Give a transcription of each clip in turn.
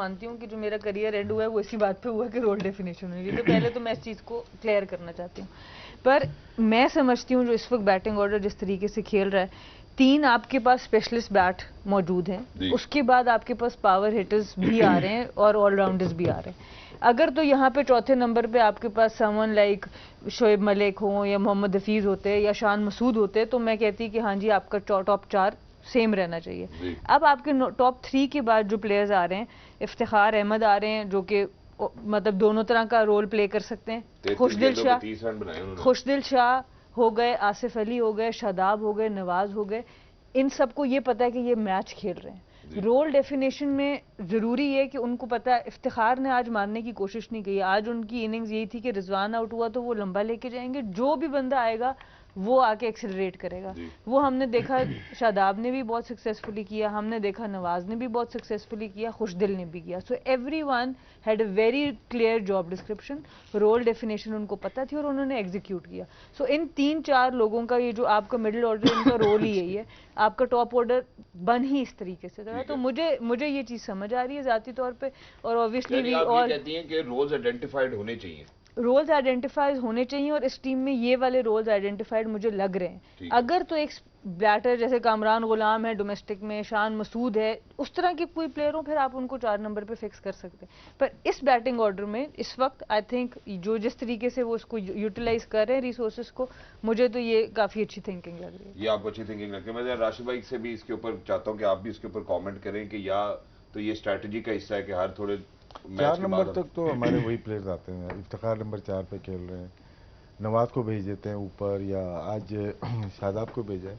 मानती हूँ कि जो मेरा करियर एंड हुआ है वो इसी बात पे हुआ कि रोल डेफिनेशन हुई, तो पहले तो मैं इस चीज़ को क्लियर करना चाहती हूँ। पर मैं समझती हूँ जो इस वक्त बैटिंग ऑर्डर जिस तरीके से खेल रहा है, 3 आपके पास स्पेशलिस्ट बैट मौजूद हैं, उसके बाद आपके पास पावर हिटर्स भी आ रहे हैं और ऑलराउंडर्स भी आ रहे हैं। अगर तो यहाँ पे चौथे नंबर पे आपके पास समवन लाइक शोएब मलिक हो या मोहम्मद हफीज़ होते या शान मसूद होते, तो मैं कहती कि हाँ जी आपका टॉप 4 सेम रहना चाहिए। अब आपके टॉप 3 के बाद जो प्लेयर्स आ रहे हैं, इफ्तिखार अहमद आ रहे हैं जो कि मतलब दोनों तरह का रोल प्ले कर सकते हैं। खुशदिल शाह हो गए, आसिफ अली हो गए, शादाब हो गए, नवाज हो गए, इन सबको ये पता है कि ये मैच खेल रहे हैं। रोल डेफिनेशन में जरूरी है कि उनको पता है। इफ्तिखार ने आज मारने की कोशिश नहीं की, आज उनकी इनिंग्स यही थी कि रिजवान आउट हुआ तो वो लंबा लेके जाएंगे, जो भी बंदा आएगा वो आके एक्सेलरेट करेगा। वो हमने देखा शादाब ने भी बहुत सक्सेसफुली किया, हमने देखा नवाज ने भी बहुत सक्सेसफुली किया, खुशदिल ने भी किया। So everyone had a very clear job description, role definition उनको पता थी और उन्होंने एग्जीक्यूट किया। सो इन 3-4 लोगों का ये जो आपका मिडिल ऑर्डर, इनका रोल ही यही है। आपका टॉप ऑर्डर बन ही इस तरीके से रहा। तो मुझे ये चीज समझ आ रही है जाती तौर पे। और ऑब्वियसली और कहती हैं कि रोल्स आइडेंटिफाइड होने चाहिए, रोल्स आइडेंटिफाइड होने चाहिए, और इस टीम में ये वाले रोल्स आइडेंटिफाइड मुझे लग रहे हैं। अगर तो एक बैटर जैसे कामरान गुलाम है डोमेस्टिक में, शान मसूद है, उस तरह के कोई प्लेयर हो, फिर आप उनको 4 नंबर पे फिक्स कर सकते हैं। पर इस बैटिंग ऑर्डर में इस वक्त आई थिंक जो जिस तरीके से वो उसको यूटिलाइज कर रहे हैं रिसोर्सेज को, मुझे तो ये काफी अच्छी थिंकिंग लग रही है। ये आपको अच्छी थिंकिंग लगती है। मैं राशिद भाई से भी इसके ऊपर चाहता हूँ कि आप भी इसके ऊपर कॉमेंट करें कि या तो ये स्ट्रैटेजी का हिस्सा है कि हर थोड़े 4 नंबर तक तो हमारे वही प्लेयर्स आते हैं। इफ्तिखार नंबर 4 पे खेल रहे हैं, नवाज को भेज देते हैं ऊपर, या आज शादाब को भेजा है।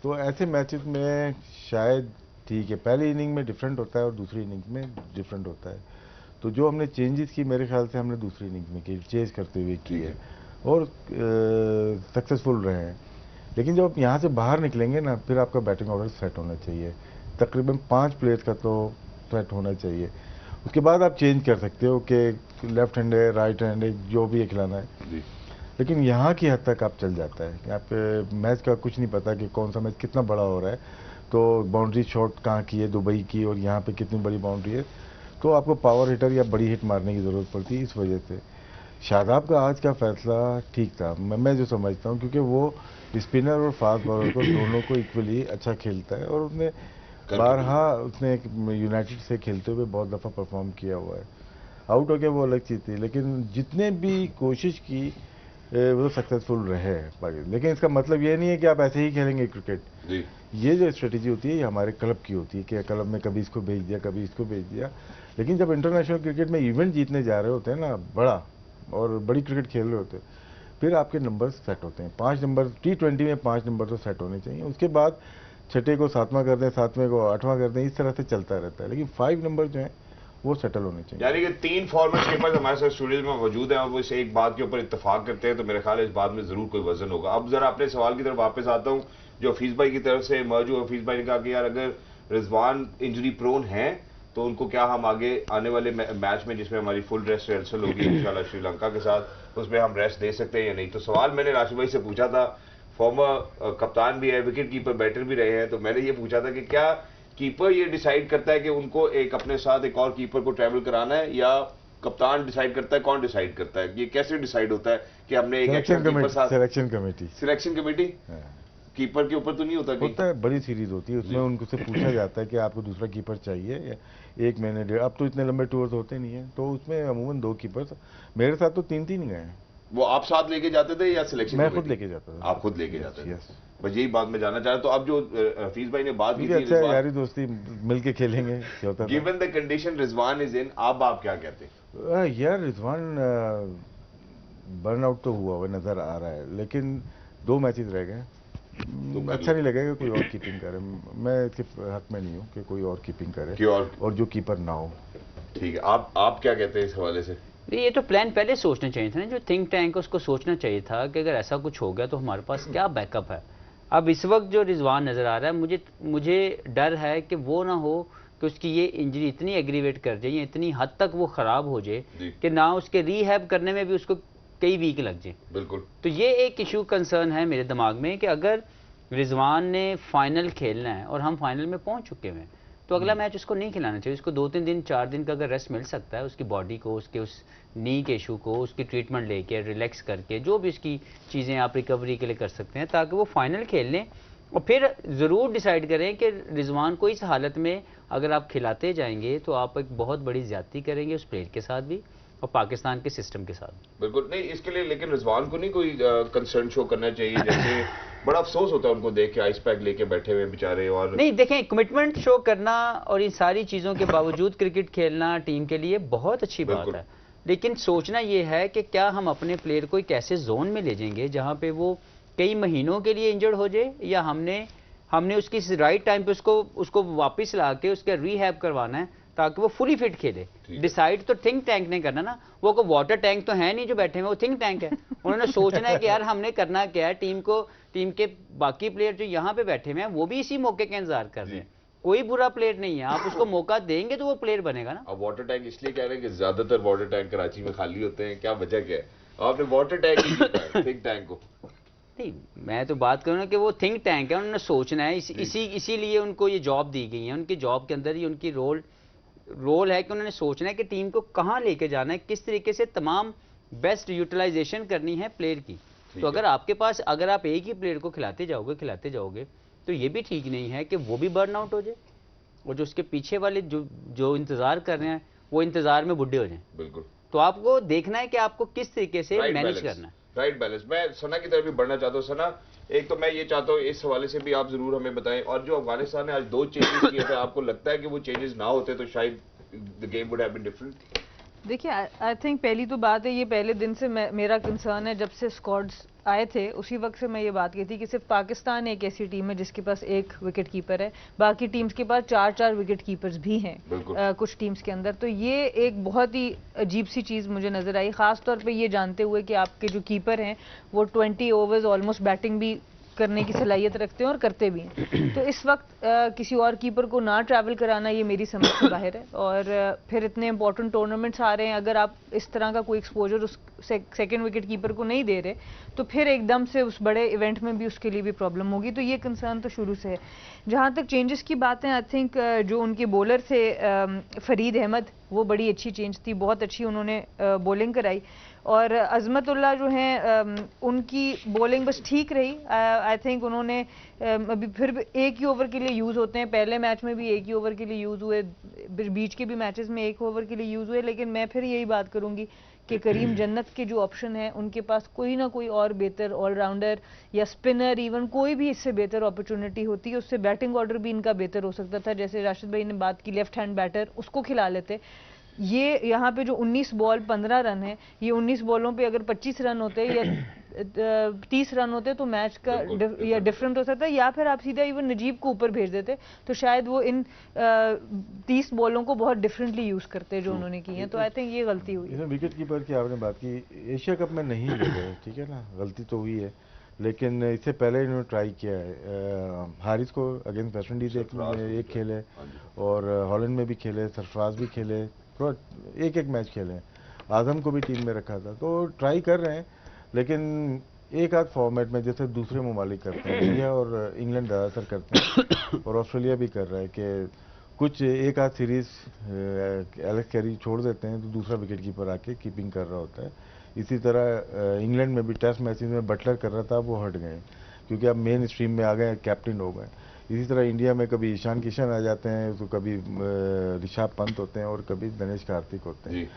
तो ऐसे मैचेस में शायद ठीक है, पहली इनिंग में डिफरेंट होता है और दूसरी इनिंग में डिफरेंट होता है। तो जो हमने चेंजेस की, मेरे ख्याल से हमने दूसरी इनिंग में की, चेंज करते हुए की है और सक्सेसफुल रहे हैं। लेकिन जब आप यहाँ से बाहर निकलेंगे ना, फिर आपका बैटिंग ऑर्डर सेट होना चाहिए। तकरीबन 5 प्लेयर्स का तो सेट होना चाहिए। उसके बाद आप चेंज कर सकते हो कि लेफ्ट हैंड है, राइट हैंड है, जो भी खिलाना है। लेकिन यहाँ की हद तक आप चल जाता है कि आप मैच का कुछ नहीं पता कि कौन सा मैच कितना बड़ा हो रहा है। तो बाउंड्री शॉट कहाँ की है, दुबई की, और यहाँ पे कितनी बड़ी बाउंड्री है, तो आपको पावर हिटर या बड़ी हिट मारने की ज़रूरत पड़ती है। इस वजह से शादाब का आज का फैसला ठीक था, मैं जो समझता हूँ, क्योंकि वो स्पिनर और फास्ट बॉलर को दोनों को इक्वली अच्छा खेलता है और उसने बारहा उसने यूनाइटेड से खेलते हुए बहुत दफ़ा परफॉर्म किया हुआ है। आउट हो गया वो अलग चीज़ थी, लेकिन जितने भी कोशिश की वो सक्सेसफुल रहे। लेकिन इसका मतलब ये नहीं है कि आप ऐसे ही खेलेंगे क्रिकेट। ये जो स्ट्रेटेजी होती है ये हमारे क्लब की होती है कि क्लब में कभी इसको भेज दिया, कभी इसको भेज दिया। लेकिन जब इंटरनेशनल क्रिकेट में इवेंट जीतने जा रहे होते हैं ना, बड़ा और बड़ी क्रिकेट खेल रहे होते हैं, फिर आपके नंबर सेट होते हैं। 5 नंबर T20 में 5 नंबर तो सेट होने चाहिए। उसके बाद छठे को 7वां कर दें, 7वें को 8वां कर दें, इस तरह से चलता रहता है। लेकिन 5 नंबर जो है वो सेटल होने चाहिए। यानी कि 3 फॉर्मेट कीपर्स हमारे साथ स्टूडियो में मौजूद हैं और वो इस एक बात के ऊपर इत्तेफाक करते हैं, तो मेरे ख्याल है इस बात में जरूर कोई वजन होगा। अब जरा अपने सवाल की तरफ वापस आता हूँ जो हफीज भाई की तरफ से मौजूद। हफीज भाई ने कहा कि यार अगर रिजवान इंजरी प्रोन है तो उनको क्या हम आगे आने वाले मैच में जिसमें हमारी फुल रेस्ट रिहर्सल होगी इंशाल्लाह श्रीलंका के साथ, उसमें हम रेस्ट दे सकते हैं या नहीं? तो सवाल मैंने राशिद भाई से पूछा था, फॉर्मर कप्तान भी है, विकेट कीपर बैटर भी रहे हैं, तो मैंने ये पूछा था कि क्या कीपर ये डिसाइड करता है कि उनको एक अपने साथ एक और कीपर को ट्रैवल कराना है, या कप्तान डिसाइड करता है? कौन डिसाइड करता है? ये कैसे डिसाइड होता है कि हमने एक सिलेक्शन कमेटी कीपर के ऊपर तो नहीं होता है, बड़ी सीरीज होती है, उसमें उनको से पूछा जाता है कि आपको दूसरा कीपर चाहिए या 1 महीने डेढ़, अब तो इतने लंबे टूर्स होते नहीं है, तो उसमें अमूमन 2 कीपर। मेरे साथ तो 3 गए हैं। वो आप साथ लेके जाते थे या सिलेक्शन? मैं खुद लेके जाता था। आप खुद लेके जाते थे? बस यही बात मैं जानना चाह रहा। तो अब जो हफीज भाई ने बात की थी, अच्छा यारी दोस्ती मिलके खेलेंगे, given the condition Rizwan is in, अब आप क्या कहते हैं? यार रिजवान बर्नआउट तो हुआ नजर आ रहा है, लेकिन 2 मैचेस रह गए, तो अच्छा नहीं लगेगा कोई और कीपिंग करे। मैं इसके हक में नहीं हूँ कि कोई और कीपिंग करे और जो कीपर ना हो। ठीक है, आप क्या कहते हैं इस हवाले से? ये तो प्लान पहले सोचना चाहिए था ना, जो थिंक टैंक है उसको सोचना चाहिए था कि अगर ऐसा कुछ हो गया तो हमारे पास क्या बैकअप है। अब इस वक्त जो रिजवान नज़र आ रहा है, मुझे डर है कि वो ना हो कि उसकी ये इंजरी इतनी एग्रीवेट कर जाए, इतनी हद तक वो ख़राब हो जाए कि ना उसके रीहैब करने में भी उसको कई वीक लग जाए। बिल्कुल। तो ये एक इशू कंसर्न है मेरे दिमाग में कि अगर रिजवान ने फाइनल खेलना है और हम फाइनल में पहुंच चुके हैं, तो अगला मैच उसको नहीं खिलाना चाहिए। उसको 2-3 दिन 4 दिन का अगर रेस्ट मिल सकता है उसकी बॉडी को, उसके उस नी के इशू को, उसकी ट्रीटमेंट लेके रिलैक्स करके जो भी उसकी चीज़ें आप रिकवरी के लिए कर सकते हैं, ताकि वो फाइनल खेल लें। और फिर ज़रूर डिसाइड करें कि रिजवान को इस हालत में अगर आप खिलाते जाएंगे तो आप एक बहुत बड़ी ज्यादती करेंगे उस प्लेयर के साथ भी और पाकिस्तान के सिस्टम के साथ। बिल्कुल नहीं, इसके लिए लेकिन रिजवान को नहीं कोई कंसर्न शो करना चाहिए? जैसे बड़ा अफसोस होता है उनको देख के, आइस पैक लेके बैठे हुए बेचारे। और नहीं देखें, कमिटमेंट शो करना और इन सारी चीज़ों के बावजूद क्रिकेट खेलना टीम के लिए बहुत अच्छी बात है, लेकिन सोचना ये है कि क्या हम अपने प्लेयर को एक ऐसे जोन में ले जाएंगे जहाँ पे वो कई महीनों के लिए इंजर्ड हो जाए, या हमने उसकी राइट टाइम पे उसको वापस ला के उसका रीहैब करवाना है ताकि वो फुली फिट खेले। डिसाइड तो थिंक टैंक ने करना ना, वो को वाटर टैंक तो है नहीं जो बैठे हुए, वो थिंक टैंक है। उन्होंने सोचना है कि यार हमने करना क्या है, टीम के बाकी प्लेयर जो यहाँ पे बैठे हुए हैं वो भी इसी मौके का इंतजार कर रहे हैं। कोई बुरा प्लेयर नहीं है, आप उसको मौका देंगे तो वो प्लेयर बनेगा ना। अब वाटर टैंक इसलिए कह रहे हैं कि ज्यादातर वाटर टैंक कराची में खाली होते हैं, क्या वजह क्या है? आपने वाटर टैंक ही थिंक टैंक को नहीं, मैं तो बात करूँ ना कि वो थिंक टैंक है, उन्होंने सोचना है, इसीलिए उनको ये जॉब दी गई है। उनकी जॉब के अंदर ही उनकी रोल है कि उन्होंने सोचना है कि टीम को कहाँ लेके जाना है, किस तरीके से तमाम बेस्ट यूटिलाइजेशन करनी है प्लेयर की। तो अगर आपके पास अगर आप एक ही प्लेयर को खिलाते जाओगे तो ये भी ठीक नहीं है कि वो भी बर्न आउट हो जाए और जो उसके पीछे वाले जो इंतजार कर रहे हैं वो इंतजार में बुढ़े हो जाएं। बिल्कुल। तो आपको देखना है कि आपको किस तरीके से मैनेज करना है। Right balance. मैं सना की तरफ भी बढ़ना चाहता हूँ। सना, एक तो मैं ये चाहता हूँ इस हवाले से भी आप जरूर हमें बताएं, और जो अफगानिस्तान ने आज 2 चेंजेस किए थे, आपको लगता है कि वो चेंजेस ना होते तो शायद the game would have been different? देखिए, आई थिंक पहली तो बात है, ये पहले दिन से मेरा कंसर्न है, जब से स्क्वाड्स आए थे उसी वक्त से मैं ये बात की थी कि सिर्फ पाकिस्तान एक ऐसी टीम है जिसके पास 1 विकेट कीपर है, बाकी टीम्स के पास 4-4 विकेट कीपर्स भी हैं कुछ टीम्स के अंदर। तो ये एक बहुत ही अजीब सी चीज़ मुझे नज़र आई, ख़ास तौर पे ये जानते हुए कि आपके जो कीपर हैं वो 20 ओवर्स ऑलमोस्ट बैटिंग भी करने की सलाहियत रखते हैं और करते भी हैं। तो इस वक्त किसी और कीपर को ना ट्रैवल कराना ये मेरी समझ से बाहर है। और फिर इतने इंपॉर्टेंट टूर्नामेंट्स आ रहे हैं, अगर आप इस तरह का कोई एक्सपोजर उस सेकंड विकेट कीपर को नहीं दे रहे तो फिर एकदम से उस बड़े इवेंट में भी उसके लिए भी प्रॉब्लम होगी। तो ये कंसर्न तो शुरू से है। जहाँ तक चेंजेस की बात है, आई थिंक जो उनके बॉलर थे फरीद अहमद, वो बड़ी अच्छी चेंज थी, बहुत अच्छी उन्होंने बॉलिंग कराई। और अजमतुल्लाह जो हैं उनकी बॉलिंग बस ठीक रही। आई थिंक उन्होंने अभी फिर एक ही ओवर के लिए यूज़ होते हैं, पहले मैच में भी एक ही ओवर के लिए यूज़ हुए, बीच के भी मैचेस में 1 ओवर के लिए यूज़ हुए। लेकिन मैं फिर यही बात करूंगी कि करीम जन्नत के जो ऑप्शन है उनके पास कोई ना कोई और बेहतर ऑलराउंडर या स्पिनर, इवन कोई भी इससे बेहतर अपॉर्चुनिटी होती है, उससे बैटिंग ऑर्डर भी इनका बेहतर हो सकता था। जैसे राशिद भाई ने बात की लेफ्ट हैंड बैटर, उसको खिला लेते। ये यहाँ पे जो 19 बॉल 15 रन है, ये 19 बॉलों पे अगर 25 रन होते या 30 रन होते तो मैच का या डिफरेंट हो सकता है, या फिर आप सीधा इवन नजीब को ऊपर भेज देते तो शायद वो इन 30 बॉलों को बहुत डिफरेंटली यूज करते जो उन्होंने की हैं। तो आई थिंक ये गलती हुई। विकेट कीपर की आपने बात की, एशिया कप में नहीं ले गए, ठीक है ना, गलती तो हुई है, लेकिन इससे पहले इन्होंने ट्राई किया है। हारिस को अगेंस्ट वेस्ट इंडीज एक खेले और हॉलैंड में भी खेले, सरफराज भी खेले, एक मैच खेले, आजम को भी टीम में रखा था। तो ट्राई कर रहे हैं, लेकिन एक आध फॉर्मेट में जैसे दूसरे ममालिक करते हैं, इंडिया और इंग्लैंड ज़्यादातर करते हैं और ऑस्ट्रेलिया भी कर रहा है कि कुछ एक आध सीरीज एलेक्स कैरी छोड़ देते हैं तो दूसरा विकेट कीपर आके कीपिंग कर रहा होता है। इसी तरह इंग्लैंड में भी टेस्ट मैचेस में बटलर कर रहा था, वो हट गए क्योंकि अब मेन स्ट्रीम में आ गए, कैप्टन हो गए। इसी तरह इंडिया में कभी ईशान किशन आ जाते हैं, तो कभी ऋषभ पंत होते हैं और कभी दिनेश कार्तिक होते हैं।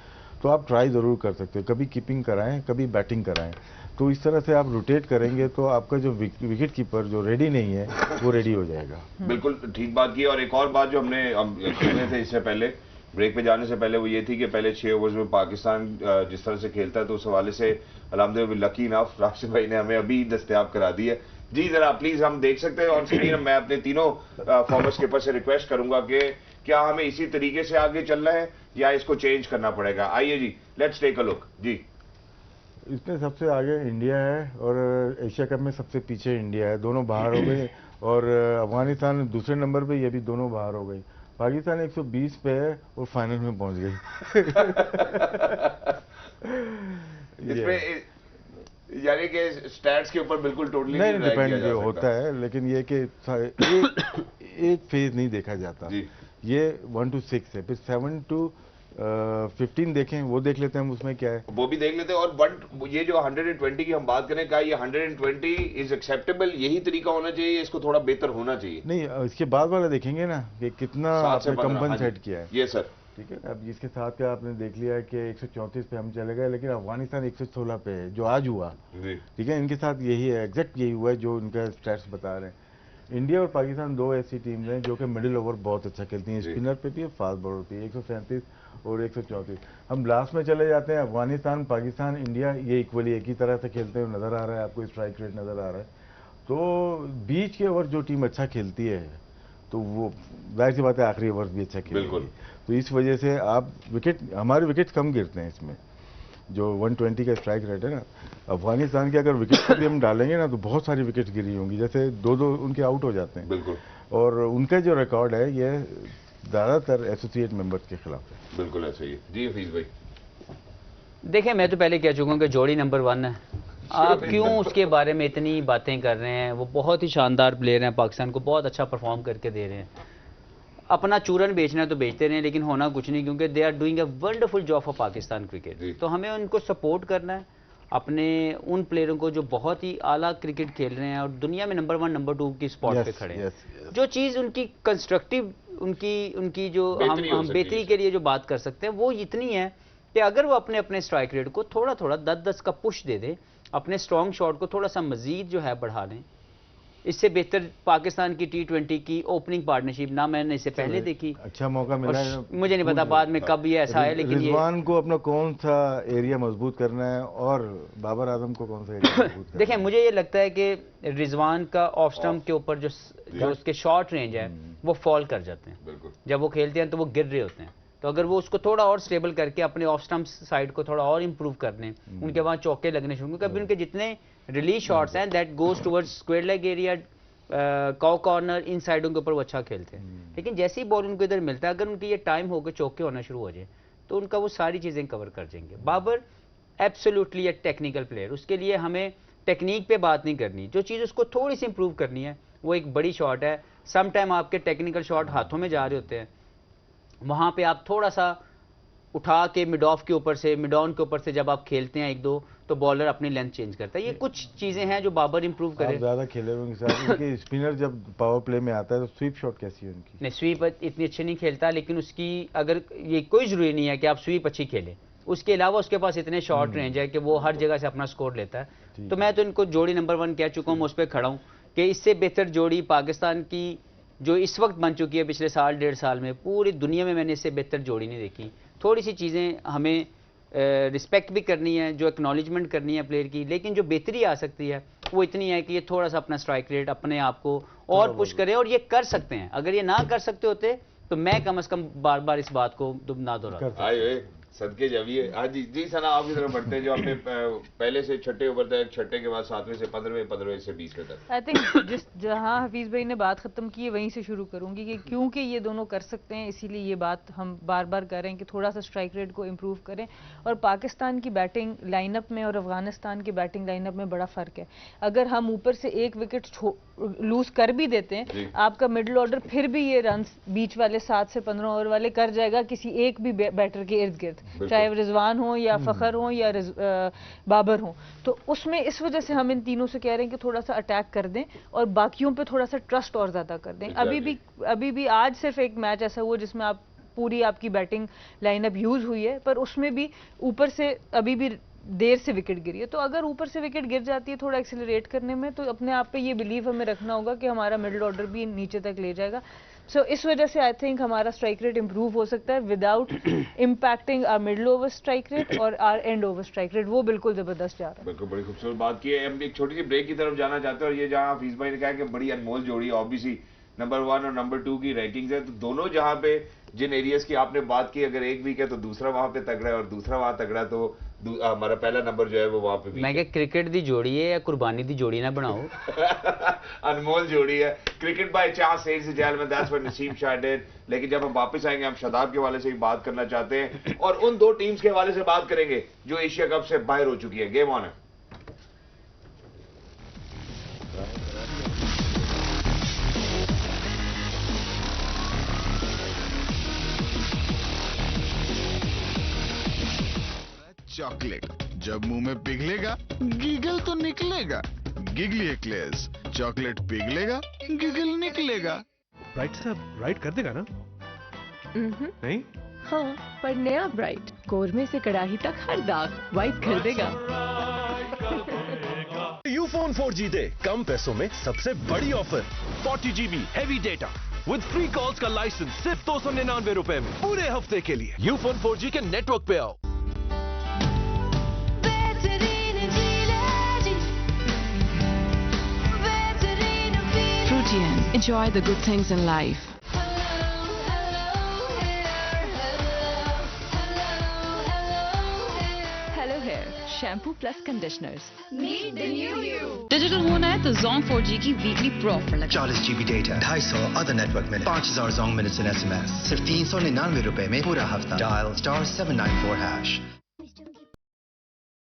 तो आप ट्राई ज़रूर कर सकते हो, कभी कीपिंग कराएं कभी बैटिंग कराएं। तो इस तरह से आप रोटेट करेंगे तो आपका जो विकेट कीपर जो रेडी नहीं है वो रेडी हो जाएगा। बिल्कुल ठीक बात की। और एक और बात जो हमने कहने थे इससे पहले, ब्रेक पे जाने से पहले, वो ये थी कि पहले 6 ओवर्स में पाकिस्तान जिस तरह से खेलता है तो उस हवाले से अल्हम्दुलिल्लाह लकी इनफ राशिद भाई ने हमें अभी दस्तयाब करा दी है। जी जरा प्लीज हम देख सकते हैं ऑन स्क्रीन। मैं अपने तीनों फॉर्मर स्किपर से रिक्वेस्ट करूंगा कि क्या हमें इसी तरीके से आगे चलना है या इसको चेंज करना पड़ेगा। आइए जी, लेट्स टेक अ लुक। जी, इसमें सबसे आगे इंडिया है और एशिया कप में सबसे पीछे इंडिया है, दोनों बाहर हो गए। और अफगानिस्तान दूसरे नंबर पे, ये भी दोनों बाहर हो गई। पाकिस्तान 120 पे है और फाइनल में पहुंच गई। इसमें यानी कि स्टैट्स के ऊपर बिल्कुल टोटली नहीं डिपेंड होता है, लेकिन ये कि एक फेज नहीं देखा जाता ये 1 to 6 है, फिर 7 to 15 देखें, वो देख लेते हैं हम उसमें क्या है। वो भी देख लेते हैं। और ये जो 120 की हम बात करें, क्या ये 120 इज एक्सेप्टेबल, यही तरीका होना चाहिए, इसको थोड़ा बेहतर होना चाहिए? नहीं, इसके बाद वाला देखेंगे ना कि कितना 7 से आपने 15, कंपन हाँ जी। सेट किया है। ये सर, ठीक है, अब इसके साथ का आपने देख लिया है कि 134 पे हम चले गए, लेकिन अफगानिस्तान 116 पे है जो आज हुआ। जी ठीक है, इनके साथ यही है, एग्जैक्ट यही हुआ है जो इनका स्टैट्स बता रहे हैं। इंडिया और पाकिस्तान दो ऐसी टीम्स हैं जो कि मिडिल ओवर बहुत अच्छा खेलती हैं, जी। स्पिनर पे भी फास्ट बॉलर पे, 137 और 134। हम लास्ट में चले जाते हैं, अफगानिस्तान, पाकिस्तान, इंडिया, ये इक्वली एक ही तरह से खेलते हुए नजर आ रहा है, आपको स्ट्राइक रेट नजर आ रहा है। तो बीच के ओवर जो टीम अच्छा खेलती है तो वो जाहिर सी बात है आखिरी ओवर भी अच्छा खेलेगी। बिल्कुल। तो इस वजह से आप हमारे विकेट कम गिरते हैं इसमें, जो 120 का स्ट्राइक रेट है ना। अफगानिस्तान के अगर विकेट भी हम डालेंगे ना तो बहुत सारी विकेट गिरी होंगी, जैसे 2-2 उनके आउट हो जाते हैं। बिल्कुल और उनका जो रिकॉर्ड है ये ज़्यादातर एसोसिएट मेंबर्स के खिलाफ है। बिल्कुल ऐसा ही है जी। हफीज भाई, देखिए, मैं तो पहले कह चुका हूँ कि जोड़ी नंबर 1 है। आप क्यों उसके बारे में इतनी बातें कर रहे हैं? वो बहुत ही शानदार प्लेयर हैं, पाकिस्तान को बहुत अच्छा परफॉर्म करके दे रहे हैं। अपना चूरन बेचना है तो बेचते रहे, लेकिन होना कुछ नहीं, क्योंकि they are doing a wonderful job for Pakistan cricket. तो हमें उनको सपोर्ट करना है, अपने उन प्लेयरों को जो बहुत ही आला क्रिकेट खेल रहे हैं और दुनिया में नंबर 1 नंबर 2 की स्पॉट पे खड़े हैं। जो चीज़ उनकी कंस्ट्रक्टिव, उनकी जो हम बेहतरी के लिए जो बात कर सकते हैं वो इतनी है कि अगर वो अपने अपने स्ट्राइक रेट को थोड़ा थोड़ा 10-10 का पुश दे दे, अपने स्ट्रॉन्ग शॉट को थोड़ा सा मजीद जो है बढ़ा लें, इससे बेहतर पाकिस्तान की T20 की ओपनिंग पार्टनरशिप ना मैंने इससे पहले देखी। अच्छा मौका मिला है। मुझे नहीं पता बाद में कब ये ऐसा है, लेकिन रिजवान को अपना कौन सा एरिया मजबूत करना है और बाबर आजम को कौन सा एरिया मजबूत करना है? देखिए, मुझे ये लगता है कि रिजवान का ऑफ स्टंप के ऊपर जो उसके शॉर्ट रेंज है वो फॉल कर जाते हैं। जब वो खेलते हैं तो वो गिर रहे होते हैं। तो अगर वो उसको थोड़ा और स्टेबल करके अपने ऑफ स्टंप साइड को थोड़ा और इंप्रूव कर लें, उनके वहाँ चौके लगने शुरू, क्योंकि अभी उनके जितने रिलीज शॉट्स हैं that goes towards square leg area, कॉ कॉर्नर, इन साइडों के ऊपर वो अच्छा खेलते हैं। लेकिन जैसे ही बॉल उनको इधर मिलता है, अगर उनकी ये टाइम होकर चौके होना शुरू हो जाए तो उनका वो सारी चीज़ें कवर कर जाएंगे। बाबर एब्सोल्युटली ए टेक्निकल प्लेयर, उसके लिए हमें टेक्निक पे बात नहीं करनी, जो चीज़ उसको थोड़ी सी इंप्रूव करनी है वो एक बड़ी शॉट है। सम टाइम आपके टेक्निकल शॉट हाथों में जा रहे होते हैं, वहाँ पे आप थोड़ा सा उठा के मिड ऑफ के ऊपर से, मिड ऑन के ऊपर से जब आप खेलते हैं 1-2 तो बॉलर अपनी लेंथ चेंज करता है। ये कुछ चीज़ें हैं जो बाबर इंप्रूव करे। ज़्यादा खेले हुए साथ उनके स्पिनर जब पावर प्ले में आता है तो स्वीप शॉट कैसी है उनकी? नहीं, स्वीप इतनी अच्छी नहीं खेलता, लेकिन उसकी अगर ये कोई ज़रूरी नहीं है कि आप स्वीप अच्छी खेलें, उसके अलावा उसके पास इतने शॉर्ट रेंज है कि वो हर जगह से अपना स्कोर लेता है। तो मैं तो इनको जोड़ी नंबर 1 कह चुका हूँ, मैं उस पर खड़ा हूँ कि इससे बेहतर जोड़ी पाकिस्तान की जो इस वक्त बन चुकी है, पिछले साल 1.5 साल में पूरी दुनिया में मैंने इससे बेहतर जोड़ी नहीं देखी। थोड़ी सी चीज़ें हमें रिस्पेक्ट भी करनी है, जो एक्नॉलेजमेंट करनी है प्लेयर की, लेकिन जो बेहतरी आ सकती है वो इतनी है कि ये थोड़ा सा अपना स्ट्राइक रेट अपने आप को और पुश करें, और ये कर सकते हैं। अगर ये ना कर सकते होते तो मैं कम से कम बार बार इस बात को ना दोहराता। सदके जाइए। हाँ जी जी सना, आपकी तरफ बढ़ते हैं। जो आपने पहले से छठे ओवर तक, छठे के बाद 7वें से 15वें, 15वें से 20वें तक, आई थिंक जहां हफीज भाई ने बात खत्म की है वहीं से शुरू करूंगी कि क्योंकि ये दोनों कर सकते हैं इसीलिए ये बात हम बार बार कर रहे हैं कि थोड़ा सा स्ट्राइक रेट को इम्प्रूव करें। और पाकिस्तान की बैटिंग लाइनअप में और अफगानिस्तान की बैटिंग लाइनअप में बड़ा फर्क है। अगर हम ऊपर से एक विकेट लूज कर भी देते हैं, आपका मिडिल ऑर्डर फिर भी ये रन बीच वाले 7 से 15 ओवर वाले कर जाएगा किसी एक भी बैटर के इर्द गिर्द, चाहे वो रिजवान हो या फखर हो या बाबर हो। तो उसमें इस वजह से हम इन तीनों से कह रहे हैं कि थोड़ा सा अटैक कर दें और बाकियों पे थोड़ा सा ट्रस्ट और ज्यादा कर दें। अभी भी आज सिर्फ एक मैच ऐसा हुआ जिसमें आप पूरी आपकी बैटिंग लाइनअप यूज हुई है, पर उसमें भी ऊपर से अभी भी देर से विकेट गिरी है। तो अगर ऊपर से विकेट गिर जाती है थोड़ा एक्सेलरेट करने में, तो अपने आप पे ये बिलीव हमें रखना होगा कि हमारा मिडिल ऑर्डर भी नीचे तक ले जाएगा। सो इस वजह से आई थिंक हमारा स्ट्राइक रेट इंप्रूव हो सकता है without impacting our middle over strike rate और our end over strike rate, वो बिल्कुल जबरदस्त जा रहा है। बिल्कुल, बड़ी खूबसूरत बात की है। हम एक छोटी सी ब्रेक की तरफ जाना चाहते हैं, और ये जहां हफीज भाई ने कहा कि बड़ी अनमोल जोड़ी ऑब्वियसली नंबर 1 और नंबर 2 की रैंकिंग्स है, तो दोनों जहां पे जिन एरियाज की आपने बात की, अगर एक वीक है तो दूसरा वहां पे तगड़ा है और दूसरा वहां तगड़ा, तो हमारा पहला नंबर जो है वो वहां पे मैं क्या क्रिकेट दी जोड़ी है या कुर्बानी दी जोड़ी ना बनाओ। अनमोल जोड़ी है। Cricket by chance says the gentleman, that's what Naseem Shah did. लेकिन जब हम वापस आएंगे, हम शादाब के हवाले से भी बात करना चाहते हैं और उन दो टीम्स के हवाले से बात करेंगे जो एशिया कप से बाहर हो चुकी है। गेम ऑन है। चॉकलेट, जब मुंह में पिघलेगा गीगल तो निकलेगा। गिगली एक्लेयर्स, चॉकलेट पिघलेगा गिगल निकलेगा। ब्राइट सर अब राइट कर देगा ना? नहीं? हाँ, पर नया ब्राइट कोरमे से कड़ाही तक हर दाग वाइट कर देगा। यूफोन 4G दे कम पैसों में सबसे बड़ी offer, 40 GB heavy data with free calls का लाइसेंस सिर्फ 299 रुपए में पूरे हफ्ते के लिए। यूफोन 4G के नेटवर्क पे आओ। Fruitian, enjoy the good things in life. Hello Hair, shampoo plus conditioners. Meet the new you. Digital होना है तो Zong 4G की weekly pro ऑफर लगा। 40 GB data, 250 other network minute, 5000 Zong minutes and SMS, सिर्फ 399 रुपए में पूरा हफ्ता। डायल *794#।